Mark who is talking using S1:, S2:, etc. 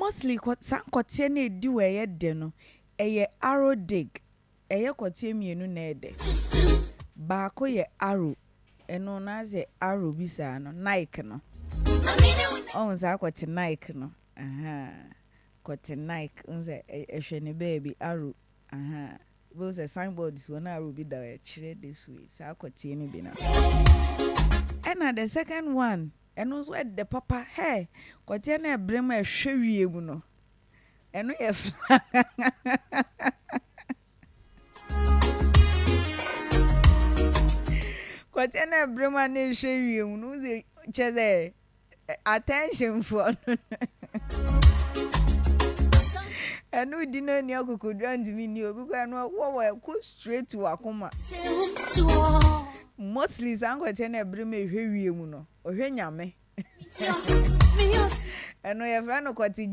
S1: mostly sankotie na edi we ye de no eye arrow dig eye kotie mienu na ede ba ko ye arrow eno na ze arrow bisa no Nike no on za kotie Nike no kotie Nike unze ehwe ne baby arrow those are signboards when arrow bi da chire this way sa kotie ni bi na and the second one and also at the papa hey kotie na ebrema ehwe wie mu no eno ye kotie na ebrema na ehwe wie mu no ze cheze attention for enu di no ni akukudu andimi ni obi kwa no wo go straight to akoma mostly sankotie na ebrema ehwe wie mu no ohwe nyame eno ye fra no kotie